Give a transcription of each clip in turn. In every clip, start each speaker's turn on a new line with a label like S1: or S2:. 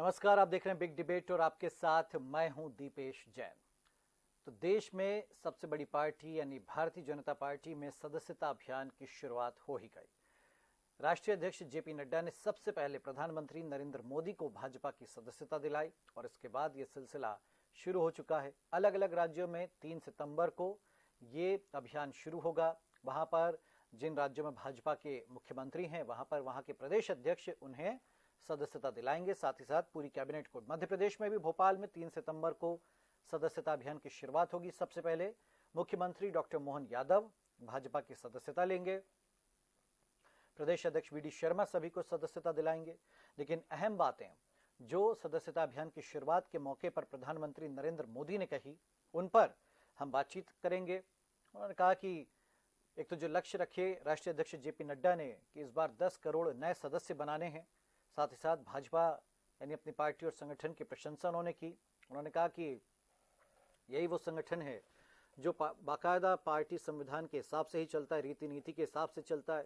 S1: नमस्कार, आप देख रहे हैं बिग डिबेट और आपके साथ मैं हूं दीपेश जैन। तो देश में सबसे बड़ी पार्टी यानी भारतीय जनता पार्टी में सदस्यता अभियान की शुरुआत हो ही गई। राष्ट्रीय अध्यक्ष जेपी नड्डा ने सबसे पहले प्रधानमंत्री नरेंद्र मोदी को भाजपा की सदस्यता दिलाई और इसके बाद यह सिलसिला शुरू हो चुका है। अलग अलग राज्यों में 3 सितंबर को ये अभियान शुरू होगा। वहां पर जिन राज्यों में भाजपा के मुख्यमंत्री हैं वहां पर वहां के प्रदेश अध्यक्ष उन्हें सदस्यता दिलाएंगे, साथ ही साथ पूरी कैबिनेट को। मध्य प्रदेश में भी भोपाल में 3 सितंबर को सदस्यता अभियान की शुरुआत होगी। सबसे पहले मुख्यमंत्री डॉक्टर मोहन यादव भाजपा की सदस्यता लेंगे। प्रदेश अध्यक्ष वीडी शर्मा सभी को सदस्यता दिलाएंगे। लेकिन अहम बातें जो सदस्यता अभियान की शुरुआत के मौके पर प्रधानमंत्री नरेंद्र मोदी ने कही, उन पर हम बातचीत करेंगे। उन्होंने कहा कि एक तो जो लक्ष्य रखे राष्ट्रीय अध्यक्ष जेपी नड्डा ने कि इस बार 10 करोड़ नए सदस्य बनाने हैं। साथ ही साथ भाजपा यानी अपनी पार्टी और संगठन की प्रशंसा उन्होंने की। उन्होंने कहा कि यही वो संगठन है जो बाकायदा पार्टी संविधान के हिसाब से ही चलता है, रीति नीति के हिसाब से चलता है।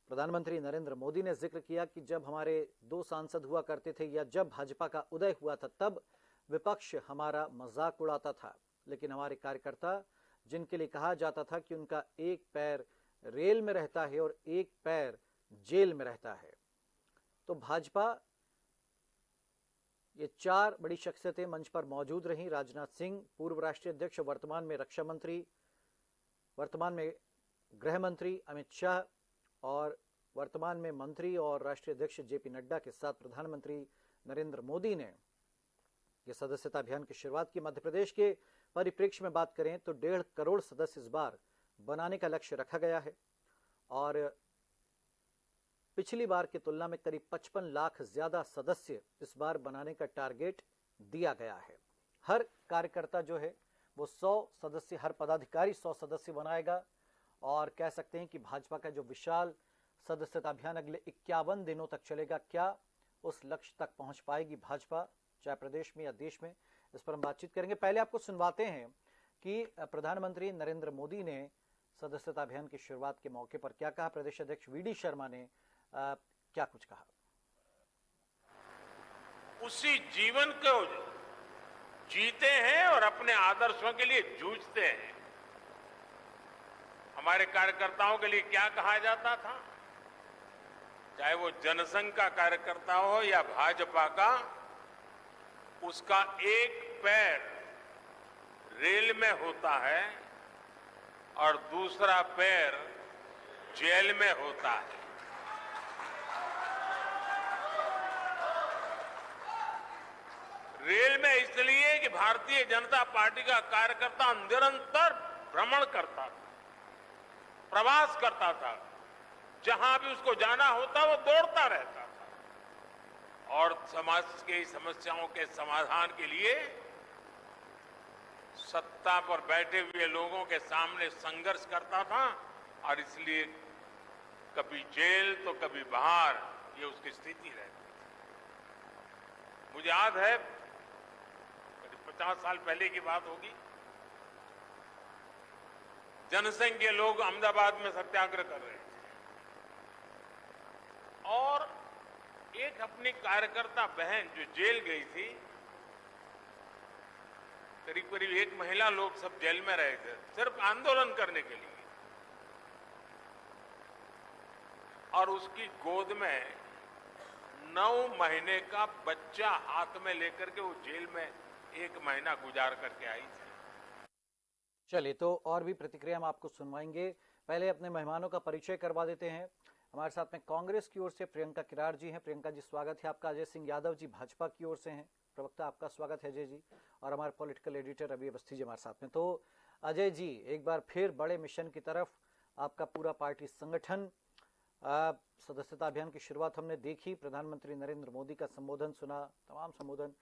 S1: प्रधानमंत्री नरेंद्र मोदी ने जिक्र किया कि जब हमारे 2 सांसद हुआ करते थे या जब भाजपा का उदय हुआ था तब विपक्ष हमारा मजाक उड़ाता था, लेकिन हमारे कार्यकर्ता जिनके लिए कहा जाता था कि उनका एक पैर रेल में रहता है और एक पैर जेल में रहता है। तो भाजपा ये 4 बड़ी शख्सियतें मंच पर मौजूद रहीं। राजनाथ सिंह पूर्व राष्ट्रीय अध्यक्ष, वर्तमान में रक्षा मंत्री, वर्तमान में गृह मंत्री अमित शाह और वर्तमान में मंत्री और राष्ट्रीय अध्यक्ष जेपी नड्डा के साथ प्रधानमंत्री नरेंद्र मोदी ने यह सदस्यता अभियान की शुरुआत की। मध्य प्रदेश के परिप्रेक्ष्य में बात करें तो 1.5 करोड़ सदस्य इस बार बनाने का लक्ष्य रखा गया है और पिछली बार की तुलना में करीब 55 लाख ज्यादा सदस्य इस बार बनाने का टारगेट दिया गया है। हर कार्यकर्ता जो है वो 100 सदस्य, हर पदाधिकारी 100 सदस्य बनाएगा और कह सकते हैं कि भाजपा का जो विशाल सदस्यता अभियान अगले 51 दिनों तक चलेगा, क्या उस लक्ष्य तक पहुंच पाएगी भाजपा, चाहे प्रदेश में या देश में? इस पर हम बातचीत करेंगे। पहले आपको सुनवाते हैं कि प्रधानमंत्री नरेंद्र मोदी ने सदस्यता अभियान की शुरुआत के मौके पर क्या कहा। प्रदेश अध्यक्ष वीडी शर्मा ने क्या कुछ कहा।
S2: उसी जीवन को जीते हैं और अपने आदर्शों के लिए जूझते हैं। हमारे कार्यकर्ताओं के लिए क्या कहा जाता था, चाहे वो जनसंघ का कार्यकर्ता हो या भाजपा का, उसका एक पैर रेल में होता है और दूसरा पैर जेल में होता है। रेल में इसलिए कि भारतीय जनता पार्टी का कार्यकर्ता निरंतर भ्रमण करता था, प्रवास करता था, जहां भी उसको जाना होता वो दौड़ता रहता था और समाज की समस्याओं के समाधान के लिए सत्ता पर बैठे हुए लोगों के सामने संघर्ष करता था और इसलिए कभी जेल तो कभी बाहर, ये उसकी स्थिति रहती थी। मुझे याद है 50 साल पहले की बात होगी, जनसंघ के लोग अहमदाबाद में सत्याग्रह कर रहे थे और एक अपनी कार्यकर्ता बहन जो जेल गई थी, करीब करीब 1 महिला लोग सब जेल में रहे थे सिर्फ आंदोलन करने के लिए, और उसकी गोद में 9 महीने का बच्चा हाथ में लेकर के वो जेल में 1 महीना गुजार करके आई थी।
S1: चलिए, तो और भी प्रतिक्रिया हम आपको सुनवाएंगे। पहले अपने मेहमानों का परिचय करवा देते हैं। हमारे साथ में कांग्रेस की ओर से प्रियंका किरार जी हैं। प्रियंका जी, स्वागत है आपका। अजय सिंह यादव जी भाजपा की ओर से हैं। प्रवक्ता, आपका स्वागत है अजय जी। और हमारे पॉलिटिकल एडिटर रवि अवस्थी जी हमारे साथ में। तो अजय जी, एक बार फिर बड़े मिशन की तरफ आपका पूरा पार्टी संगठन, सदस्यता अभियान की शुरुआत हमने देखी, प्रधानमंत्री नरेंद्र मोदी का संबोधन सुना, तमाम संबोधन,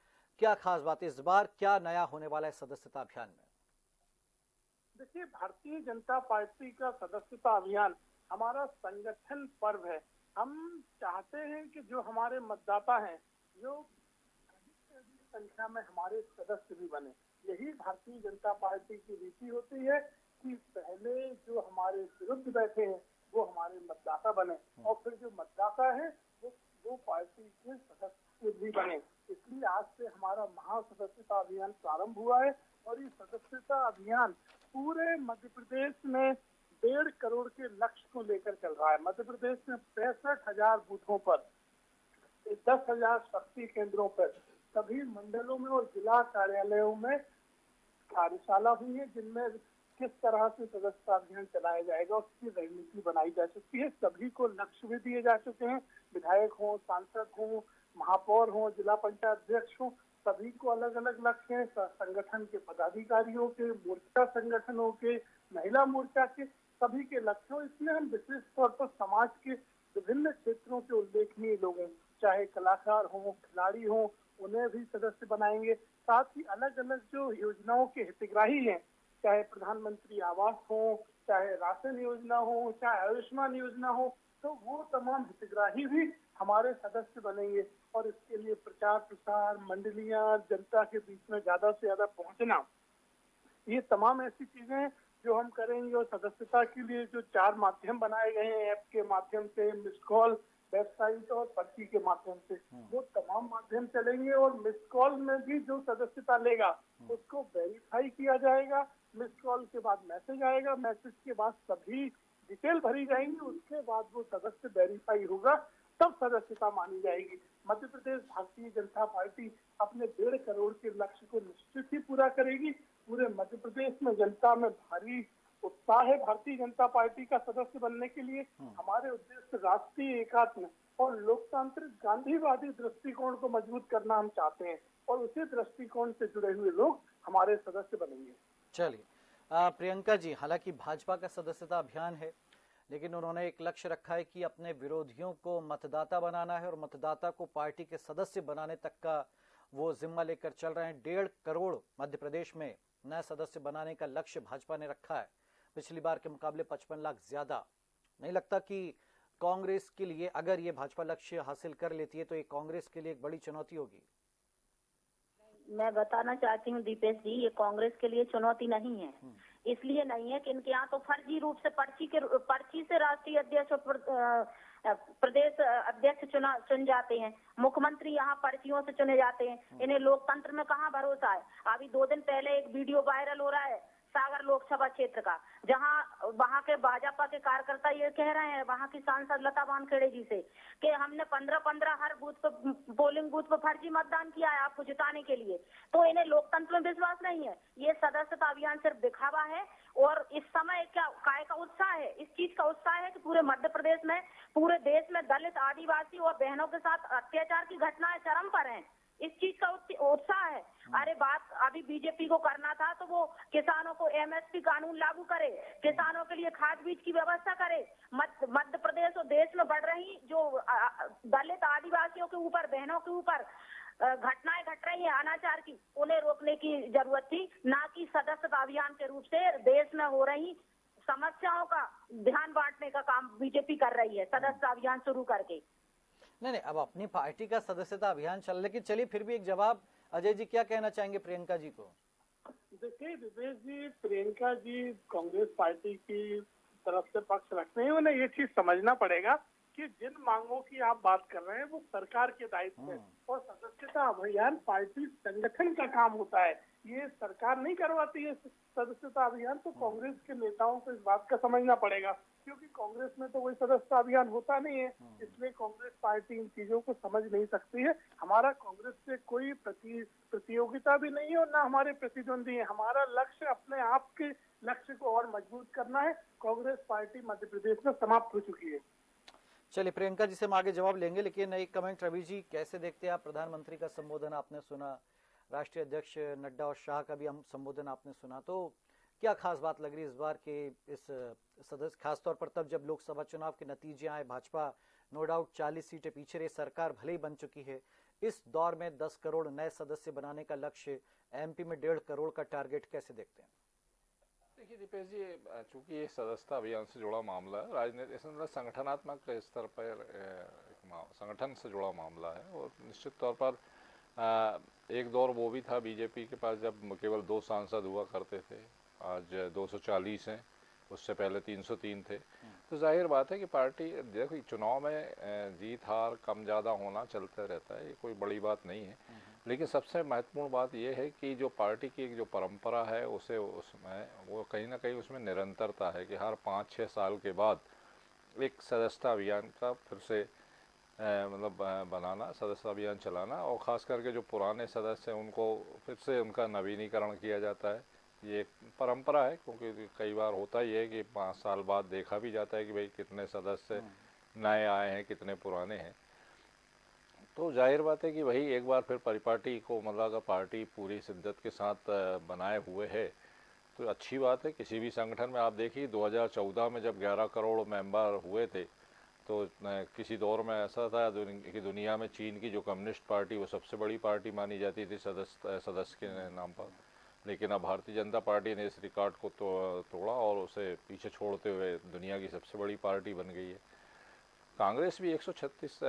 S1: क्या खास बात है इस बार, क्या नया होने वाला है सदस्यता अभियान में?
S3: देखिए, भारतीय जनता पार्टी का सदस्यता अभियान हमारा संगठन पर्व है। हम चाहते हैं कि जो हमारे मतदाता हैं, जो संख्या में हमारे सदस्य भी बने। यही भारतीय जनता पार्टी की नीति होती है कि पहले जो हमारे विरुद्ध बैठे हैं वो हमारे मतदाता बने और फिर जो मतदाता है वो वो पार्टी के सदस्य भी बने। इसलिए आज से हमारा महा सदस्यता अभियान प्रारंभ हुआ है और ये सदस्यता अभियान पूरे मध्य प्रदेश में 1.5 करोड़ के लक्ष्य को लेकर चल रहा है। मध्य प्रदेश में 65,000 बूथों पर, 10,000 शक्ति केंद्रों पर, सभी मंडलों में और जिला कार्यालयों में कार्यशाला हुई है, जिनमें किस तरह से सदस्यता अभियान चलाया जाएगा उसकी रणनीति बनाई जा चुकी है। सभी को लक्ष्य भी दिए जा चुके हैं, विधायक हो, सांसद हो, महापौर हो, जिला पंचायत अध्यक्ष हो, सभी को अलग अलग लक्ष्य हैं। संगठन के पदाधिकारियों के, मोर्चा संगठनों के, महिला मोर्चा के, सभी के लक्ष्य हो। इसमें हम विशेष तौर पर समाज के विभिन्न क्षेत्रों के उल्लेखनीय लोगों, चाहे कलाकार हो, खिलाड़ी हो, उन्हें भी सदस्य बनाएंगे। साथ ही अलग अलग जो योजनाओं के हितग्राही हैं, चाहे प्रधानमंत्री आवास हो, चाहे राशन योजना हो, चाहे आयुष्मान योजना हो, तो वो तमाम हितग्राही भी हमारे सदस्य बनेंगे। और इसके लिए प्रचार प्रसार, मंडलियां, जनता के बीच में ज्यादा से ज्यादा पहुंचना, ये तमाम ऐसी चीजें हैं जो हम करेंगे। और सदस्यता के लिए जो 4 माध्यम बनाए गए हैं, ऐप के माध्यम से, मिस्ड कॉल, वेबसाइट और पर्ची के माध्यम से, वो तमाम माध्यम चलेंगे। और मिस्ड कॉल में भी जो सदस्यता लेगा उसको वेरीफाई किया जाएगा। मिस्ड कॉल के बाद मैसेज आएगा, मैसेज के बाद सभी डिटेल भरी जाएंगी, उसके बाद वो सदस्य वेरीफाई होगा, तब सदस्यता मानी जाएगी। मध्य प्रदेश भारतीय जनता पार्टी अपने 1.5 करोड़ के लक्ष्य को निश्चित ही पूरा करेगी। पूरे मध्य प्रदेश में जनता में भारी उत्साह है भारतीय जनता पार्टी का सदस्य बनने के लिए। हमारे उद्देश्य राष्ट्रीय एकात्म और लोकतांत्रिक गांधीवादी दृष्टिकोण को मजबूत करना हम चाहते हैं और उसी दृष्टिकोण से जुड़े हुए लोग हमारे सदस्य बनेंगे।
S1: चलिए प्रियंका जी, हालांकि भाजपा का सदस्यता अभियान है, लेकिन उन्होंने एक लक्ष्य रखा है कि अपने विरोधियों को मतदाता बनाना है और मतदाता को पार्टी के सदस्य बनाने तक का वो जिम्मा लेकर चल रहे हैं। 1.5 करोड़ मध्य प्रदेश में नए सदस्य बनाने का लक्ष्य भाजपा ने रखा है, पिछली बार के मुकाबले 55 लाख ज्यादा। नहीं लगता कि कांग्रेस के लिए, अगर ये भाजपा लक्ष्य हासिल कर लेती है, तो ये कांग्रेस के लिए एक बड़ी चुनौती होगी?
S4: मैं बताना चाहती हूँ दीपेश जी, ये कांग्रेस के लिए चुनौती नहीं है। इसलिए नहीं है कि इनके यहाँ तो फर्जी रूप से पर्ची से राष्ट्रीय अध्यक्ष और प्रदेश अध्यक्ष चुन जाते हैं। मुख्यमंत्री यहाँ पर्चियों से चुने जाते हैं। इन्हें लोकतंत्र में कहाँ भरोसा है? अभी 2 दिन पहले एक वीडियो वायरल हो रहा है सागर लोकसभा क्षेत्र का, जहां वहां के भाजपा के कार्यकर्ता ये कह रहे हैं वहां की सांसद लता वानखेड़े जी से कि हमने 15-15 हर बूथ पर, पोलिंग बूथ पर फर्जी मतदान किया है आपको जिताने के लिए। तो इन्हें लोकतंत्र में विश्वास नहीं है। ये सदस्यता अभियान सिर्फ दिखावा है। और इस समय काय का उत्साह है, इस चीज का उत्साह है कि पूरे मध्य प्रदेश में, पूरे देश में दलित, आदिवासी और बहनों के साथ अत्याचार की घटनाएं चरम पर हैं। इस चीज का उत्साह है। अरे बात अभी बीजेपी को करना था तो वो किसानों को एमएसपी कानून लागू करे, किसानों के लिए खाद बीज की व्यवस्था करे। मध्य प्रदेश और देश में बढ़ रही जो दलित, आदिवासियों के ऊपर, बहनों के ऊपर घटनाएं घट रही है अनाचार की, उन्हें रोकने की जरूरत थी, ना कि सदस्यता अभियान के रूप से देश में हो रही समस्याओं का ध्यान बांटने का काम बीजेपी कर रही है सदस्यता अभियान शुरू करके।
S1: नहीं, अब अपनी पार्टी का सदस्यता अभियान चल, लेकिन चलिए फिर भी एक जवाब अजय जी क्या कहना चाहेंगे प्रियंका जी को?
S3: देखिए दिपेश जी, प्रियंका जी कांग्रेस पार्टी की तरफ से पक्ष रखते हैं। उन्हें ये चीज समझना पड़ेगा कि जिन मांगों की आप बात कर रहे हैं वो सरकार के दायित्व है और सदस्यता अभियान पार्टी संगठन का काम होता है। ये सरकार नहीं करवाती है सदस्यता अभियान। तो कांग्रेस के नेताओं को इस बात का समझना पड़ेगा, क्योंकि कांग्रेस में तो कोई सदस्यता अभियान होता नहीं है, इसलिए कांग्रेस पार्टी इन चीजों को समझ नहीं सकती है। हमारा कांग्रेस से कोई प्रतियोगिता भी नहीं है और ना हमारे प्रतिद्वंदी है। हमारा लक्ष्य अपने आप के लक्ष्य को और मजबूत करना है। कांग्रेस पार्टी मध्य प्रदेश में समाप्त हो चुकी है।
S1: चलिए प्रियंका जी से हम आगे जवाब लेंगे, लेकिन एक कमेंट रवि जी, कैसे देखते हैं आप? प्रधानमंत्री का संबोधन आपने सुना, राष्ट्रीय अध्यक्ष नड्डा और शाह का भी हम संबोधन आपने सुना, तो क्या खास बात लग रही है इस बार के इस सदस्य, खासतौर पर तब जब लोकसभा चुनाव के नतीजे आए, भाजपा नो डाउट 40 सीटें पीछे रही, सरकार भले ही बन चुकी है, इस दौर में 10 करोड़ नए सदस्य बनाने का लक्ष्य, एमपी में 1.5 करोड़ का टारगेट कैसे देखते हैं?
S5: देखिए दीपेश जी, चूंकि ये सदस्यता अभियान से जुड़ा मामला है, राजनीति संगठनात्मक स्तर पर संगठन से जुड़ा मामला है और निश्चित तौर पर एक दौर वो भी था बीजेपी के पास जब केवल 2 सांसद हुआ करते थे, आज 240 हैं। उससे पहले 303 थे। तो जाहिर बात है कि पार्टी, देखो चुनाव में जीत हार कम ज़्यादा होना चलता रहता है, ये कोई बड़ी बात नहीं है। लेकिन सबसे महत्वपूर्ण बात यह है कि जो पार्टी की एक जो परंपरा है उसे उसमें वो कहीं ना कहीं उसमें निरंतरता है कि हर 5-6 साल के बाद एक सदस्यता अभियान का फिर से मतलब बनाना, सदस्यता अभियान चलाना, और ख़ास करके जो पुराने सदस्य हैं उनको फिर से उनका नवीनीकरण किया जाता है। ये एक परंपरा है, क्योंकि कई बार होता ही है कि 5 साल बाद देखा भी जाता है कि भाई कितने सदस्य नए आए हैं, कितने पुराने हैं। तो जाहिर बात है कि वही एक बार फिर परिपाटी को, मतलब अगर पार्टी पूरी शिद्दत के साथ बनाए हुए है तो अच्छी बात है। किसी भी संगठन में आप देखिए 2014 में जब 11 करोड़ मेंबर हुए थे तो किसी दौर में ऐसा था कि दुनिया में चीन की जो कम्युनिस्ट पार्टी वो सबसे बड़ी पार्टी मानी जाती थी सदस्य के नाम पर। लेकिन अब भारतीय जनता पार्टी ने इस रिकॉर्ड को तोड़ा और उसे पीछे छोड़ते हुए दुनिया की सबसे बड़ी पार्टी बन गई है। कांग्रेस भी 137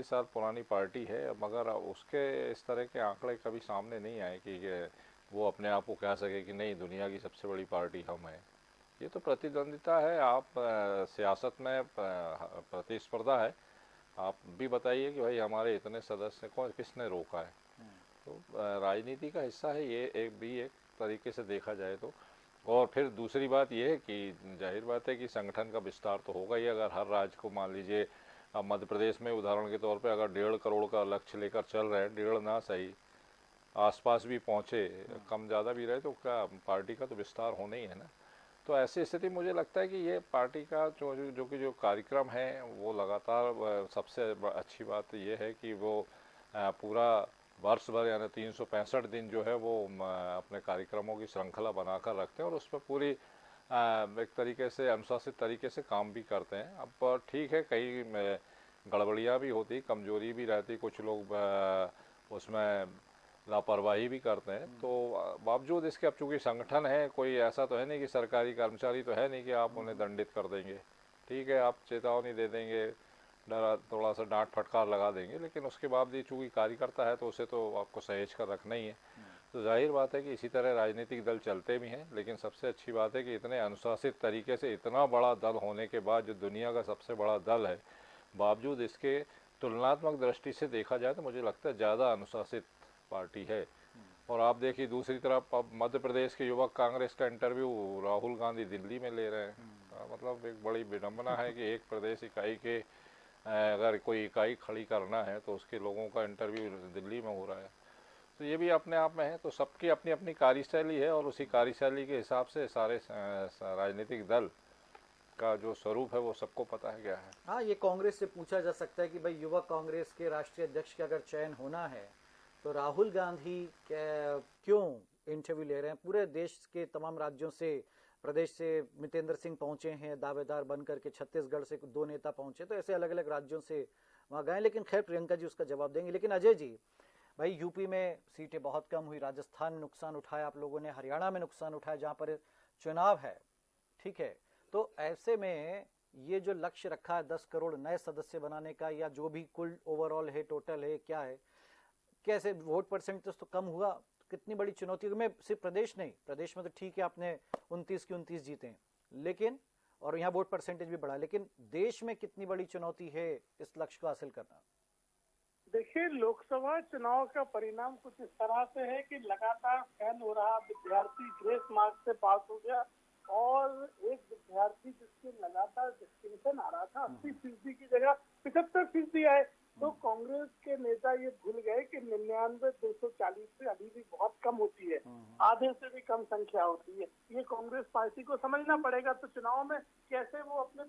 S5: साल पुरानी पार्टी है, मगर उसके इस तरह के आंकड़े कभी सामने नहीं आए कि वो अपने आप को कह सके कि नहीं दुनिया की सबसे बड़ी पार्टी हम हैं। ये तो प्रतिद्वंदिता है, आप सियासत में प्रतिस्पर्धा है। आप भी बताइए कि भाई हमारे इतने सदस्य को किसने रोका है। तो राजनीति का हिस्सा है ये, एक तरीके से देखा जाए तो। और फिर दूसरी बात यह है कि जाहिर बात है कि संगठन का विस्तार तो होगा ही। अगर हर राज्य को मान लीजिए, अब मध्य प्रदेश में उदाहरण के तौर पे अगर 1.5 करोड़ का लक्ष्य लेकर चल रहे हैं, 1.5 ना सही आसपास भी पहुँचे, कम ज़्यादा भी रहे, तो क्या पार्टी का तो विस्तार होना ही है ना। तो ऐसी स्थिति मुझे लगता है कि ये पार्टी का जो कार्यक्रम है वो लगातार, सबसे अच्छी बात ये है कि वो पूरा वर्ष भर यानी 365 दिन जो है वो अपने कार्यक्रमों की श्रृंखला बनाकर रखते हैं और उस पर पूरी एक तरीके से अनुशासित तरीके से काम भी करते हैं। अब ठीक है, कई गड़बड़ियाँ भी होती, कमजोरी भी रहती, कुछ लोग उसमें लापरवाही भी करते हैं। तो बावजूद इसके, अब चूँकि संगठन है, कोई ऐसा तो है नहीं कि सरकारी कर्मचारी तो है नहीं कि आप उन्हें दंडित कर देंगे। ठीक है, आप चेतावनी दे देंगे, डरा थोड़ा सा डांट फटकार लगा देंगे, लेकिन उसके बाद भी चूँकि कार्यकर्ता है तो उसे तो आपको सहेज कर रखना ही है। तो जाहिर बात है कि इसी तरह राजनीतिक दल चलते भी हैं। लेकिन सबसे अच्छी बात है कि इतने अनुशासित तरीके से, इतना बड़ा दल होने के बाद, जो दुनिया का सबसे बड़ा दल है, बावजूद इसके तुलनात्मक दृष्टि से देखा जाए तो मुझे लगता है ज़्यादा अनुशासित पार्टी है। और आप देखिए दूसरी तरफ अब मध्य प्रदेश के युवक कांग्रेस का इंटरव्यू राहुल गांधी दिल्ली में ले रहे हैं। मतलब एक बड़ी विडंबना है कि एक प्रदेश इकाई के अगर कोई इकाई खड़ी करना है तो उसके लोगों का इंटरव्यू दिल्ली में हो रहा है। तो ये भी अपने आप में है। तो सबकी अपनी अपनी कार्यशैली है और उसी कार्यशैली के हिसाब से सारे राजनीतिक दल का जो स्वरूप है वो सबको पता है क्या है।
S1: हाँ, ये कांग्रेस से पूछा जा सकता है कि भाई युवक कांग्रेस के राष्ट्रीय अध्यक्ष का अगर चयन होना है तो राहुल गांधी क्यों इंटरव्यू ले रहे हैं। पूरे देश के तमाम राज्यों से, प्रदेश से मितेंद्र सिंह पहुंचे हैं दावेदार बनकर के, छत्तीसगढ़ से 2 नेता पहुंचे, तो ऐसे अलग अलग राज्यों से वहां गए। लेकिन खैर प्रियंका जी उसका जवाब देंगे। लेकिन अजय जी, भाई यूपी में सीटें बहुत कम हुई, राजस्थान में नुकसान उठाया आप लोगों ने, हरियाणा में नुकसान उठाया जहां पर चुनाव है, ठीक है। तो ऐसे में ये जो लक्ष्य रखा है 10 करोड़ नए सदस्य बनाने का, या जो भी कुल ओवरऑल है, टोटल है, क्या है, कैसे वोट परसेंटेज तो कम हुआ, कितनी बड़ी चुनौती में, सिर्फ प्रदेश नहीं, प्रदेश में तो ठीक है आपने 29 की 29 जीते, लेकिन और यहाँ वोट परसेंटेज भी बढ़ा, लेकिन देश में कितनी बड़ी चुनौती है इस लक्ष्य को हासिल करना।
S3: देखिए, लोकसभा चुनाव का परिणाम कुछ इस तरह से है कि लगातार फैल हो रहा विद्यार्थी ग्रेस मार्क से पास हो गया और एक विद्यार्थी जिसके लगातार डिस्टिंक्शन आ रहा था 80% की जगह 75% आए। तो कांग्रेस के नेता ये भूल गए कि 99-240 से अभी भी बहुत कम होती है, आधे से भी कम संख्या होती है। ये कांग्रेस पार्टी को समझना पड़ेगा। तो चुनाव में कैसे वो अपने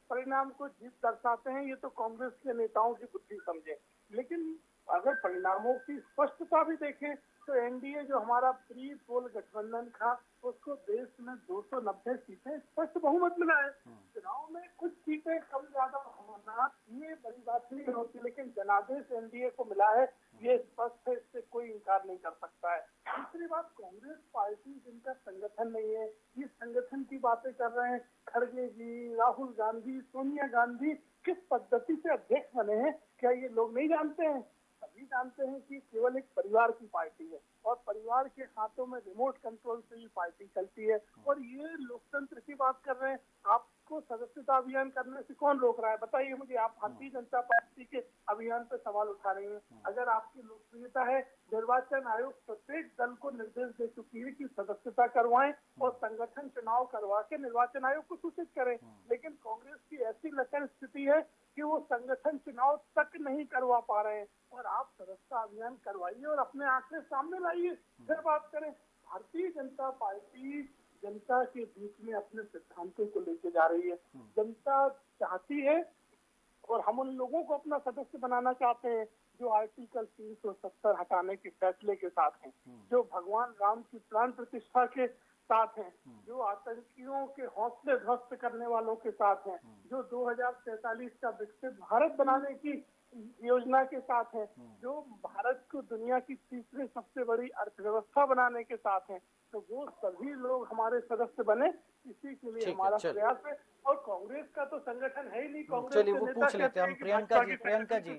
S3: परिणाम को जीत दर्शाते हैं, ये तो कांग्रेस के नेताओं की बुद्धि समझे। लेकिन अगर परिणामों की स्पष्टता भी देखें तो एनडीए जो हमारा प्री पोल गठबंधन था, उसको देश में 290 सीटें स्पष्ट बहुमत मिला है। चुनाव में कुछ सीटें कम ज्यादा होना ये बड़ी बात नहीं होती, लेकिन जनादेश एनडीए को मिला है, ये स्पष्ट है, इससे कोई इनकार नहीं कर सकता है। दूसरी बात, कांग्रेस पार्टी जिनका संगठन नहीं है, ये संगठन की बातें कर रहे हैं। खड़गे जी, राहुल गांधी, सोनिया गांधी किस पद्धति से अध्यक्ष बने हैं, क्या ये लोग नहीं जानते हैं? सभी जानते हैं कि केवल एक परिवार की पार्टी है और परिवार के हाथों में रिमोट कंट्रोल से ही पार्टी चलती है। और ये लोकतंत्र की बात कर रहे हैं, आपको सदस्यता अभियान करने से कौन रोक रहा है? बताइए मुझे। आप भारतीय जनता पार्टी के अभियान पे सवाल उठा रहे हैं। अगर आपकी लोकप्रियता है, निर्वाचन आयोग प्रत्येक दल को निर्देश दे चुकी है कि सदस्यता करवाएं और संगठन चुनाव करवा के निर्वाचन आयोग को सूचित करें। लेकिन कांग्रेस की ऐसी लचर स्थिति है कि वो संगठन चुनाव तक नहीं करवा पा रहे हैं। और आप सदस्यता अभियान करवाइए और अपने आंकड़े सामने लाइए, फिर बात करें। भारतीय जनता पार्टी जनता के बीच में अपने सिद्धांतों को लेके जा रही है। जनता चाहती है और हम उन लोगों को अपना सदस्य बनाना चाहते हैं जो आर्टिकल 370 हटाने के फैसले के साथ हैं, जो भगवान राम की प्राण प्रतिष्ठा के साथ हैं, जो आतंकियों के हौसले ध्वस्त करने वालों के साथ हैं, जो 2047 का विकसित भारत बनाने की योजना के साथ हैं, जो भारत को दुनिया की तीसरी सबसे बड़ी अर्थव्यवस्था बनाने के साथ हैं। तो वो सभी लोग हमारे सदस्य बने, इसी के लिए हमारा प्रयास है। और कांग्रेस का तो संगठन है ही नहीं। कांग्रेस
S1: चलिए वो पूछ लेते हैं हम। प्रियंका जी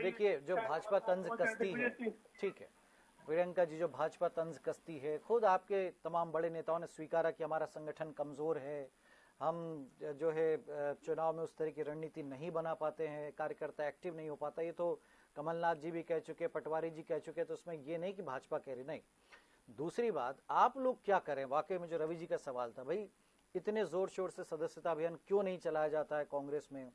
S1: देखिए, जो भाजपा तंज कसती है, ठीक है, प्रियंका जी जो भाजपा तंज कसती है, खुद आपके तमाम बड़े नेताओं ने स्वीकारा कि हमारा संगठन कमजोर है, हम जो है चुनाव में उस तरह की रणनीति नहीं बना पाते हैं, कार्यकर्ता एक्टिव नहीं हो पाता। ये तो कमलनाथ जी भी कह चुके, पटवारी जी कह चुके, तो उसमें ये नहीं कि भाजपा कह रही। नहीं, दूसरी बात, आप लोग क्या करें? वाकई में जो रवि जी का सवाल था, भाई इतने जोर शोर से सदस्यता अभियान क्यों नहीं चलाया जाता है कांग्रेस में?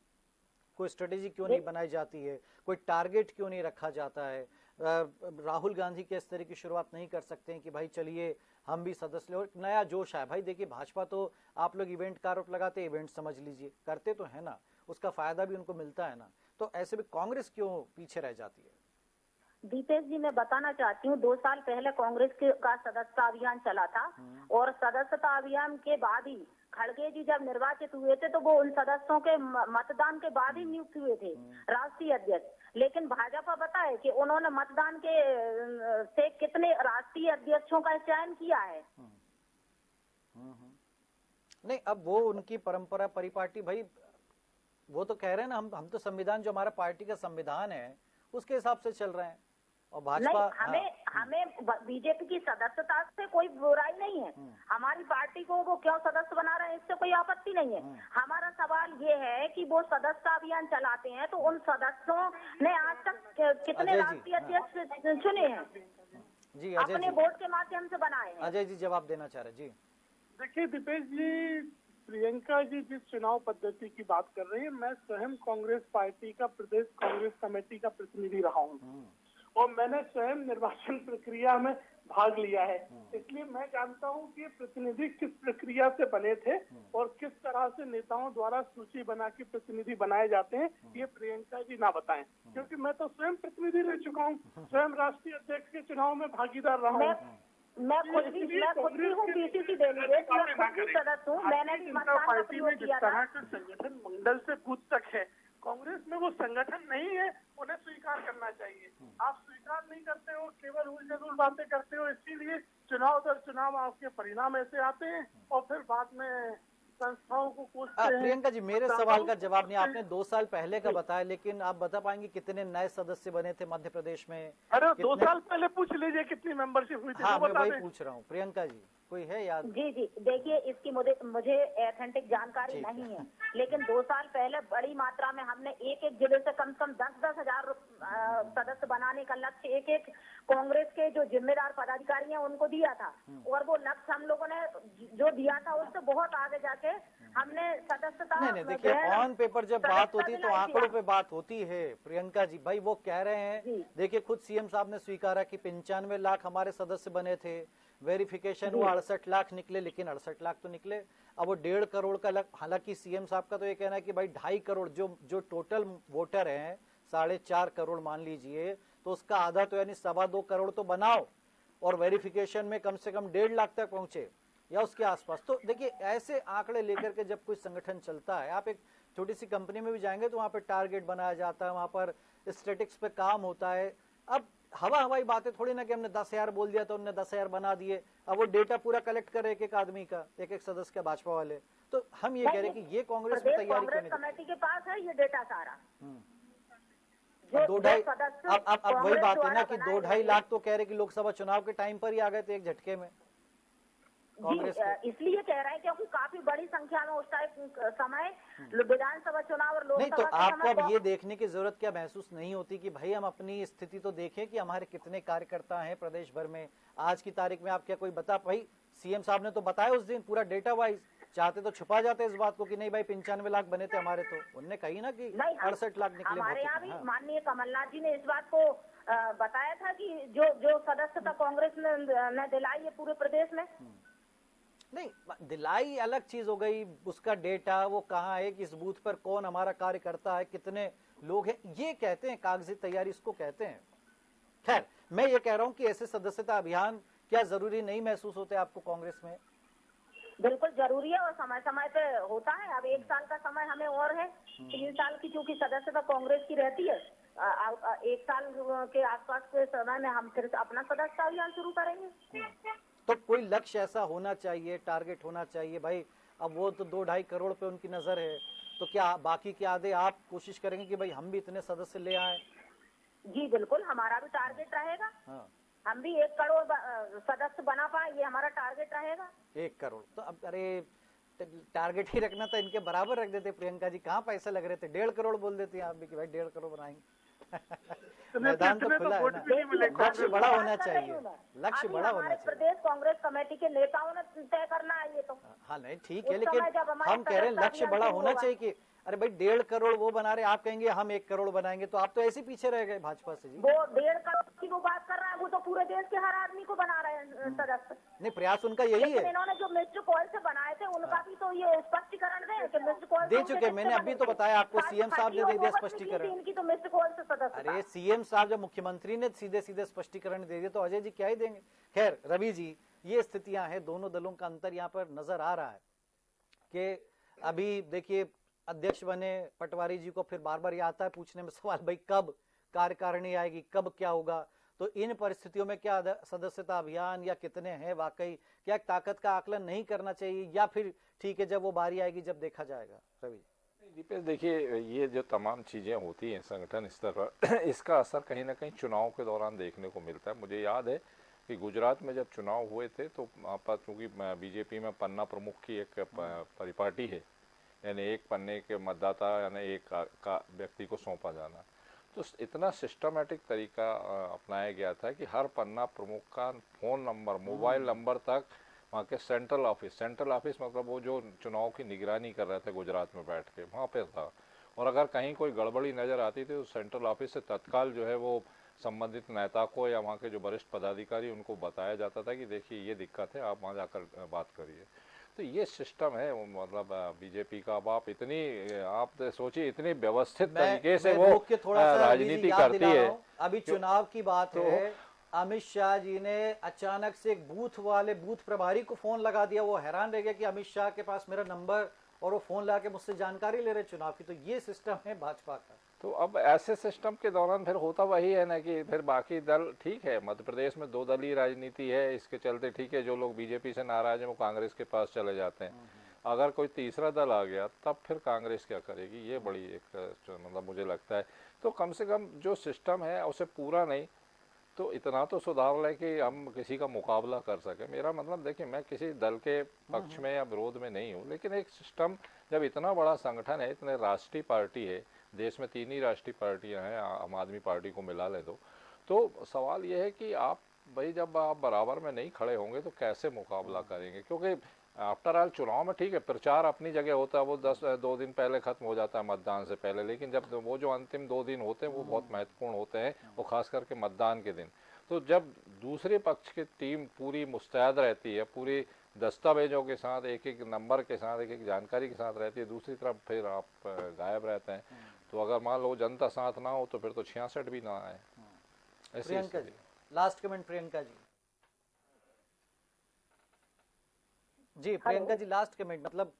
S1: कोई स्ट्रेटेजी क्यों नहीं बनाई जाती है? कोई टारगेट क्यों नहीं रखा जाता है? राहुल गांधी के इस तरह की शुरुआत नहीं कर सकते हैं कि भाई चलिए हम भी सदस्य, और नया जोश है। भाई देखिए, भाजपा तो आप लोग इवेंट का आरोप लगाते, इवेंट समझ लीजिए, करते तो है ना, उसका फायदा भी उनको मिलता है ना, तो ऐसे में कांग्रेस क्यों पीछे रह जाती है?
S4: दीपेश जी, मैं बताना चाहती हूँ, 2 साल पहले कांग्रेस का सदस्यता अभियान चला था और सदस्यता अभियान के बाद ही खड़गे जी जब निर्वाचित हुए थे तो वो उन सदस्यों के मतदान के बाद ही नियुक्त हुए थे राष्ट्रीय अध्यक्ष। लेकिन भाजपा बताए कि उन्होंने मतदान के से कितने राष्ट्रीय अध्यक्षों का चयन किया है।
S1: नहीं, अब वो उनकी परंपरा परिपाटी, भाई वो तो कह रहे हैं ना, हम तो संविधान, जो हमारा पार्टी का संविधान है उसके हिसाब से चल रहे हैं। और भाजपा,
S4: हमें बीजेपी की सदस्यता से कोई बुराई नहीं है। हमारी पार्टी को वो क्यों सदस्य बना रहे हैं, इससे कोई आपत्ति नहीं है। हमारा सवाल ये है कि वो सदस्यता अभियान चलाते हैं तो उन सदस्यों ने आज तक कितने राष्ट्रीय अध्यक्ष चुने हैं?
S1: जी,
S4: अपने वोट के माध्यम से बनाए हैं।
S1: अजय जी जवाब देना चाह रहे। जी
S3: देखिए दीपेश जी, प्रियंका जी जिस चुनाव पद्धति की बात कर रही है, मैं स्वयं कांग्रेस पार्टी का प्रदेश कांग्रेस कमेटी का प्रतिनिधि रहा हूँ और मैंने स्वयं निर्वाचन प्रक्रिया में भाग लिया है। इसलिए मैं जानता हूँ कि प्रतिनिधि किस प्रक्रिया से बने थे और किस तरह से नेताओं द्वारा सूची बना के प्रतिनिधि बनाए जाते हैं, ये प्रियंका जी ना बताएं, क्योंकि मैं तो स्वयं प्रतिनिधि रह चुका हूँ, स्वयं राष्ट्रीय अध्यक्ष के चुनाव में भागीदार रहा हूँ।
S4: मैं खुद भी हूँ बीसीसी डेलीगेट, मैं खुद भी सदस्य हूँ, मैंने भी मतदान का प्रयोग किया था।
S3: संगठन मंडल से बूथ तक है, कांग्रेस में वो संगठन नहीं है, उन्हें स्वीकार करना चाहिए। आप स्वीकार नहीं करते हो, केवल उल बातें करते हो, इसीलिए चुनाव दर चुनाव आपके परिणाम ऐसे आते हैं और फिर बाद में संस्थाओं को पूछते हैं।
S1: प्रियंका जी, मेरे सवाल का जवाब नहीं, आपने 2 साल पहले का बताया, लेकिन आप बता पाएंगे कितने नए सदस्य बने थे मध्य प्रदेश में?
S3: अरे 2 साल पहले पूछ लीजिए कितनी मेंबरशिप हुई थी।
S1: हाँ, मैं वही पूछ रहा हूँ। प्रियंका जी, कोई है याद?
S4: जी, देखिए इसकी मुझे एथेंटिक जानकारी नहीं है, लेकिन 2 साल पहले बड़ी मात्रा में हमने एक जिले से कम 10 हजार सदस्य बनाने का लक्ष्य एक कांग्रेस के जो जिम्मेदार पदाधिकारी हैं उनको दिया था और वो लक्ष्य हम लोगों ने जो दिया था उससे बहुत आगे जाके हमने सदस्यता।
S1: नहीं, देखिए ऑन पेपर जब बात होती है तो आंकड़ों पे बात होती है। प्रियंका जी, भाई वो कह रहे हैं, देखिए खुद सीएम साहब ने स्वीकारा कि 95 लाख हमारे सदस्य बने थे, वेरिफिकेशन हुआ 68 लाख निकले, लेकिन 68 लाख तो निकले, अब वो 1.5 करोड़ का, हालांकि सीएम साहब का तो ये कहना है कि भाई 2.5 करोड़ जो टोटल वोटर हैं 4.5 करोड़ मान लीजिए, तो उसका आधा तो यानी 2.25 करोड़ तो बनाओ और वेरिफिकेशन में कम से कम 1.5 लाख तक पहुंचे या उसके आसपास। तो देखिए ऐसे आंकड़े लेकर के जब कोई संगठन चलता है, आप एक छोटी सी कंपनी में भी जाएंगे तो वहां पर टारगेट बनाया जाता है, वहां पर स्टैटिक्स पे काम होता है। अब हवाई बातें थोड़ी ना कि हमने 10,000 बोल दिया तो उन्होंने 10,000 बना दिए, अब वो डेटा पूरा कलेक्ट करे एक आदमी का, एक सदस्य का, भाजपा वाले। तो हम ये कह रहे हैं कि ये कांग्रेस में तैयारी करनी
S4: कमेटी के पास है ये डेटा सारा।
S1: दो ढाई
S4: सदस्य
S1: अब वही
S4: कांग्रेस
S1: बात है ना
S4: द्वारा
S1: कि
S4: बनाए
S1: 2-2.5
S4: गए
S1: लाख तो कह रहे कि लोकसभा चुनाव के टाइम पर ही आ गए थे एक झटके में
S4: जी,
S1: कांग्रेस के।
S4: इसलिए कह रहे हैं क्योंकि काफी बड़ी संख्या में उस टाइम समय विधानसभा चुनाव और
S1: नहीं तो
S4: लोकसभा के
S1: आपको
S4: समय
S1: अब ये देखने की जरूरत क्या महसूस नहीं होती कि भाई हम अपनी स्थिति तो देखें कि हमारे कितने कार्यकर्ता हैं प्रदेश भर में। आज की तारीख में आप क्या कोई बता, भाई सीएम साहब ने तो बताया उस दिन पूरा डेटा वाइज, चाहते तो छुपा जाते इस बात को कि नहीं भाई 95 लाख बने थे हमारे, तो उनने कही ना कि 68 लाख निकले।
S4: हमारे यहाँ भी माननीय कमलनाथ जी ने इस बात को बताया था कि जो सदस्यता कांग्रेस ने दिलाई है पूरे प्रदेश में।
S1: नहीं, दिलाई अलग चीज हो गई, उसका डेटा वो कहाँ है, किस बूथ पर कौन हमारा कार्यकर्ता है, कितने लोग हैं, ये कहते हैं कागजी तैयारी, इसको कहते हैं। खैर, मैं ये कह रहा हूँ कि ऐसे सदस्यता अभियान क्या जरूरी नहीं महसूस होते आपको कांग्रेस में?
S4: बिल्कुल जरूरी है और समय समय पे होता है। अब 1 साल का समय हमें और है, 3 साल की चूंकि सदस्यता कांग्रेस की रहती है, 1 साल के आसपास के समय में हम फिर अपना सदस्यता अभियान शुरू करेंगे।
S1: तो कोई लक्ष्य ऐसा होना चाहिए, टारगेट होना चाहिए भाई। अब वो तो 2-2.5 करोड़ पे उनकी नजर है, तो क्या बाकी के आधे आप कोशिश करेंगे कि भाई हम भी इतने सदस्य ले आए?
S4: जी बिल्कुल, हमारा भी टारगेट रहेगा।
S1: हाँ,
S4: हम भी 1 करोड़ सदस्य बना पाए, ये हमारा टारगेट रहेगा।
S1: 1 करोड़ तो अब अरे टारगेट ही रखना था, इनके बराबर रख देते प्रियंका जी, कहाँ पैसे लग रहे थे? 1.5 करोड़ बोल देते आप भी कि भाई 1.5 करोड़ बनाएंगे। मैदान तो खुला है ना, लक्ष्य बड़ा होना चाहिए, लक्ष्य बड़ा होना चाहिए।
S4: प्रदेश कांग्रेस कमेटी के नेताओं ने तय करना है ये तो।
S1: हाँ नहीं ठीक है, लेकिन हम कह रहे हैं लक्ष्य बड़ा होना चाहिए कि अरे भाई 1.5 करोड़ वो बना रहे, आप कहेंगे हम 1 करोड़ बनाएंगे, तो आप तो ऐसे पीछे रह गए भाजपा से जी।
S4: वो 1.5 करोड़ की वो बात कर रहा है, वो तो पूरे देश के हर आदमी को बना रहे हैं सदस्य।
S1: नहीं, प्रयास उनका यही है।
S4: इन्होंने जो मिस्ड कॉल से बनाए थे उनका भी तो ये स्पष्टीकरण दे, मिस्ड कॉल
S1: दे चुके, मैंने अभी तो बताया आपको, सीएम साहब ने दे दिया स्पष्टीकरण।
S4: इनकी तो मिस्ड कॉल से सदस्य।
S1: अरे सीएम साहब जब मुख्यमंत्री ने सीधे सीधे स्पष्टीकरण दे दिया तो अजय जी क्या ही देंगे। खैर रवि जी, ये स्थितियां हैं, दोनों दलों का अंतर यहाँ पर नजर आ रहा है कि अभी देखिए अध्यक्ष बने पटवारी जी को फिर बार बार ये आता है पूछने में सवाल, भाई कब कार्यकारिणी आएगी, कब क्या होगा। तो इन परिस्थितियों में क्या सदस्यता अभियान या कितने हैं वाकई, क्या ताकत का आकलन नहीं करना चाहिए, या फिर ठीक है जब वो बारी आएगी जब देखा जाएगा? रवि
S5: दीपेश, देखिए ये जो तमाम चीज़ें होती हैं संगठन स्तर पर, इसका असर कहीं ना कहीं चुनाव के दौरान देखने को मिलता है। मुझे याद है कि गुजरात में जब चुनाव हुए थे तो आप चूँकि बीजेपी में पन्ना प्रमुख की एक परिपाटी है, यानी एक पन्ने के मतदाता यानी एक का व्यक्ति को सौंपा जाना, तो इतना सिस्टमेटिक तरीका अपनाया गया था कि हर पन्ना प्रमुख का फ़ोन नंबर, मोबाइल नंबर तक वहाँ के सेंट्रल ऑफिस मतलब वो जो चुनाव की निगरानी कर रहे थे गुजरात में बैठ के, वहाँ पे था। और अगर कहीं कोई गड़बड़ी नज़र आती थी तो सेंट्रल ऑफिस से तत्काल जो है वो संबंधित नेता को या वहाँ के जो वरिष्ठ पदाधिकारी उनको बताया जाता था कि देखिए ये दिक्कत है, आप वहाँ जाकर बात करिए। तो ये सिस्टम है मतलब बीजेपी का। अब आप सोचिए इतनी व्यवस्थित तरीके से वो राजनीति करती है।
S1: अभी चुनाव की बात है, अमित शाह जी ने अचानक से एक बूथ प्रभारी को फोन लगा दिया, वो हैरान रह गया कि अमित शाह के पास मेरा नंबर, और वो फोन लगा के मुझसे जानकारी ले रहे चुनाव की। तो ये सिस्टम है भाजपा का।
S5: तो अब ऐसे सिस्टम के दौरान फिर होता वही है ना कि फिर बाकी दल, ठीक है मध्य प्रदेश में 2 दलीय राजनीति है, इसके चलते ठीक है जो लोग बीजेपी से नाराज हैं वो कांग्रेस के पास चले जाते हैं। अगर कोई तीसरा दल आ गया तब फिर कांग्रेस क्या करेगी, ये बड़ी एक मतलब मुझे लगता है। तो कम से कम जो सिस्टम है उसे पूरा नहीं तो इतना तो सुधार लें कि हम किसी का मुकाबला कर सकें। मेरा मतलब देखिए, मैं किसी दल के पक्ष में या विरोध में नहीं हूँ, लेकिन एक सिस्टम जब इतना बड़ा संगठन है, इतने राष्ट्रीय पार्टी है, देश में 3 ही राष्ट्रीय पार्टियां हैं, आम आदमी पार्टी को मिला ले तो सवाल ये है कि आप भाई जब आप बराबर में नहीं खड़े होंगे तो कैसे मुकाबला करेंगे? क्योंकि आफ्टर ऑल चुनाव में ठीक है प्रचार अपनी जगह होता है, वो 2 दिन पहले खत्म हो जाता है मतदान से पहले, लेकिन जब वो जो अंतिम 2 दिन होते हैं वो बहुत महत्वपूर्ण होते हैं, वो खास करके मतदान के दिन। तो जब दूसरे पक्ष की टीम पूरी मुस्तैद रहती है, पूरी दस्तावेजों के साथ, एक एक नंबर के साथ, एक एक जानकारी के साथ रहती है, दूसरी तरफ फिर आप गायब रहते हैं, तो अगर मान लो जनता साथ ना हो तो फिर तो 66 भी ना आए।
S1: Priyanka ji, last comment Priyanka ji. जी प्रियंका जी, लास्ट कमेंट, मतलब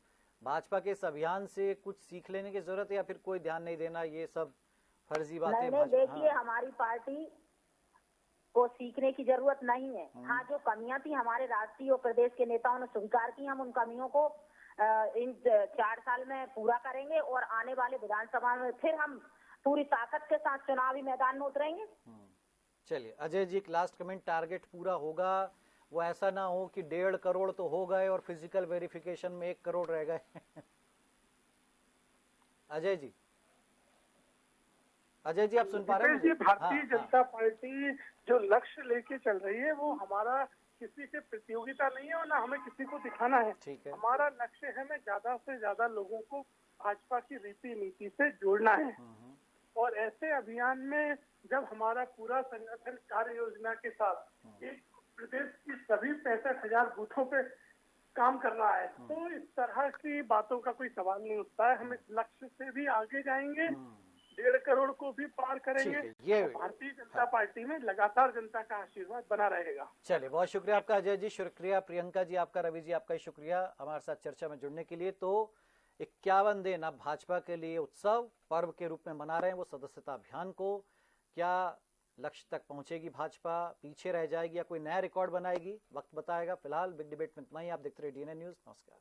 S1: भाजपा के इस अभियान से कुछ सीख लेने की जरूरत है या फिर कोई ध्यान नहीं देना, ये सब फर्जी बातें?
S4: नहीं, देखिए हमारी पार्टी को सीखने की जरूरत नहीं है। हाँ, जो कमियां थी हमारे राष्ट्रीय और प्रदेश के नेताओं ने स्वीकार की, हम उन कमियों को इन 4 साल में पूरा करेंगे और आने वाले विधानसभा में फिर हम पूरी ताकत के साथ चुनावी मैदान में उतरेंगे।
S1: चलिए अजय जी, एक लास्ट कमेंट, टारगेट पूरा होगा? वो ऐसा ना हो कि 1.5 करोड़ तो हो गए और फिजिकल वेरिफिकेशन में 1 करोड़ रह गए। अजय जी, अजय जी आप सुन पा रहे हैं मुझे?
S3: भारतीय जनता पार्टी जो लक्ष्य लेके चल रही है वो हमारा किसी से प्रतियोगिता नहीं है और ना हमें किसी को दिखाना है।
S1: ठीक है।
S3: हमारा लक्ष्य है हमें ज्यादा से ज्यादा लोगों को भाजपा की रीति नीति से जोड़ना है। और ऐसे अभियान में जब हमारा पूरा संगठन कार्य योजना के साथ एक प्रदेश की सभी 65,000 बूथों पे काम कर रहा है तो इस तरह की बातों का कोई सवाल नहीं उठता है। हम इस लक्ष्य से भी आगे जाएंगे, 1.5 करोड़ को भी पार करेंगे।
S1: ये
S3: भारतीय जनता पार्टी में लगातार जनता का आशीर्वाद बना रहेगा।
S1: चलिए, बहुत शुक्रिया आपका अजय जी, शुक्रिया प्रियंका जी आपका, रवि जी आपका शुक्रिया हमारे साथ चर्चा में जुड़ने के लिए। तो 51 दिन अब भाजपा के लिए उत्सव पर्व के रूप में मना रहे हैं वो सदस्यता अभियान को। क्या लक्ष्य तक पहुंचेगी भाजपा, पीछे रह जाएगी या कोई नया रिकॉर्ड बनाएगी, वक्त बताएगा। फिलहाल बिग डिबेट में इतना ही। आप देखते रहिए डीएनए न्यूज। नमस्कार।